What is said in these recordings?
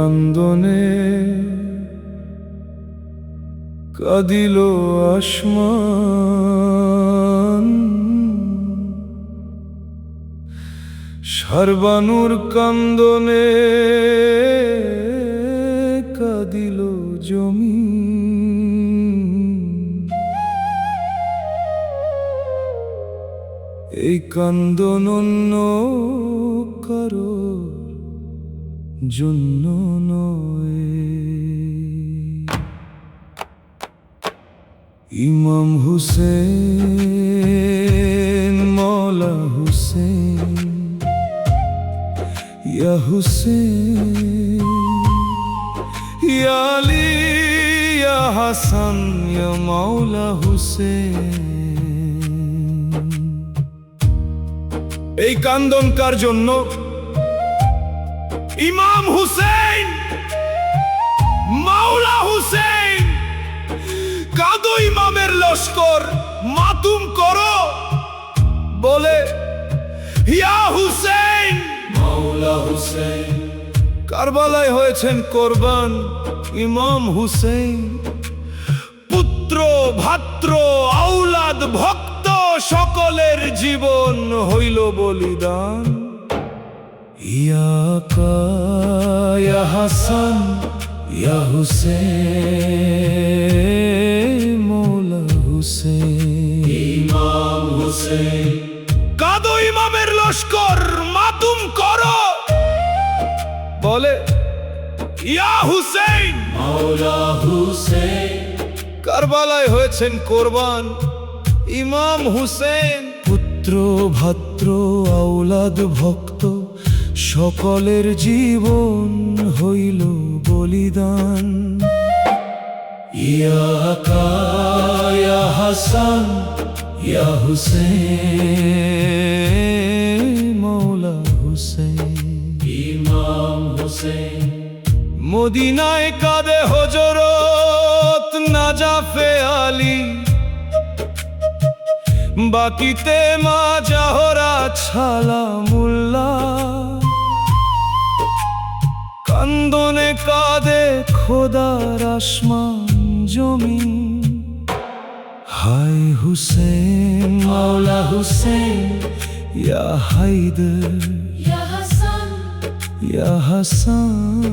কান্দনে কাঁদিল আসমান, সারবানুর কান্দনে কাঁদিল জমিন। এই কান্দন অন্য কারো জন্য নয়। ইমাম হুসেন, মওলা হুসেন, ইয়া হুসেন, ইয়া আলী, ইয়া হাসান, ইয়া মওলা হুসেন। এই কান্দন কার জন্য? ইমাম হুসেন, মওলা হুসেন। কাঁদো ইমামের লস্কর, মাতুম করো, বলে ইয়া হুসেন, মওলা হুসেন। কারবালায় হয়েছেন কোরবান ইমাম হুসেন। পুত্র, ভাত্র, আওলাদ, ভক্ত সকলের জীবন হইল বলিদান। ইয়া আকা, ইয়া হাসান, ইয়া হুসেন, মওলা হুসেন, ইমাম হুসেন। কাঁদো ইমামের লস্কর, মাতুম করো, বলে ইয়া হুসেন, মওলা হুসেন। কারবালায় হয়েছেন কোরবান ইমাম হুসেন। পুত্র, ভাত্র, আওলাদ, ভক্ত সকলের জীবন হইল বলিদান। ইয়া আকা, ইয়া হাসান, ইয়া হুসেন, মওলা হুসেন, ইমাম হুসেন। মদিনায় কাঁদে হযরত নাজাফে আলী, বাকিতে মা জাহরা সালামুল্লাহ। কান্দনে কাঁদে খোদার আসমান জমিন। হায় হুসেন, মওলা হুসেন, ইয়া হায়দার, ইয়া হাসান, ইয়া হাসান,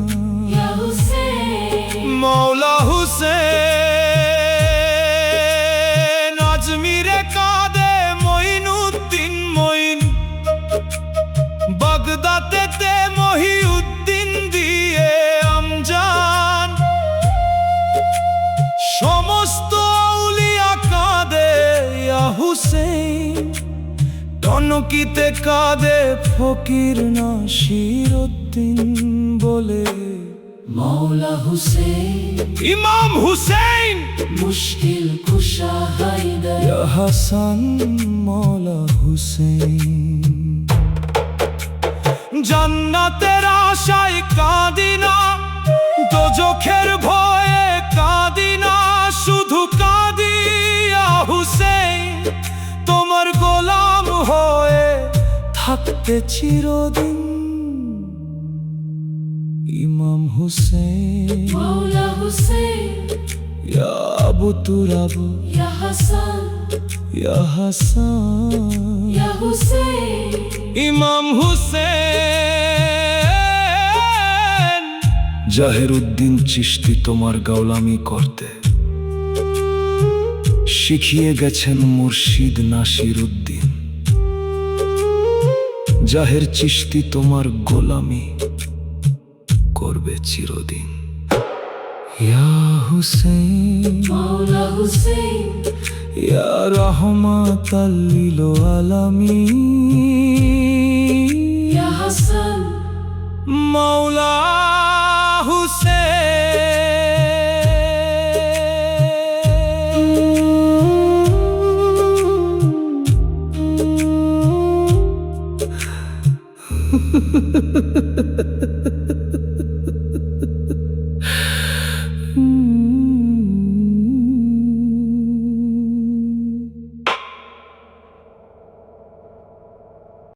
ইয়া হুসেন, মওলা হুসেন। আজমিরে কাঁদে মঈনুদ্দিন মঈন, বাগদাদেতে মহিউদ্দিন দিয়ে আমজান। সমস্ত আউলিয়া কাঁদে ইয়া হুসেন। টনকিতে কাঁদে ফকির নাসিরউদ্দিন, বলে মওলা হুসেন, ইমাম হুসেন, মুশকিল কুশা হায়দার, ইয়া হাসান, মওলা হুসেন। জান্নাতের আশায় কাঁদি না, দোজখের ভয়ে কাঁদি না, শুধু কাঁদি ইয়া হুসেন, তোমার গোলাম হয়ে থাকতে চিরদিন। ইমাম হুসেন, মওলা হুসেন, ইয়া আবু তুরাবু, ইয়া হাসান, ইয়া হাসান, ইয়া হুসেন, ইমাম হুসেন। জাহেরউদ্দিন চিশতি তোমার গোলামি করতে শিখিয়ে গেছেন মুর্শিদ নাসিরউদ্দিন। জাহের চিশতি তোমার গোলামি করবে চিরদিন। ইয়া হুসেন, মওলা হুসেন, ইয়া রাহমাতাল লিল আলামিন, ইয়া হাসান, মওলা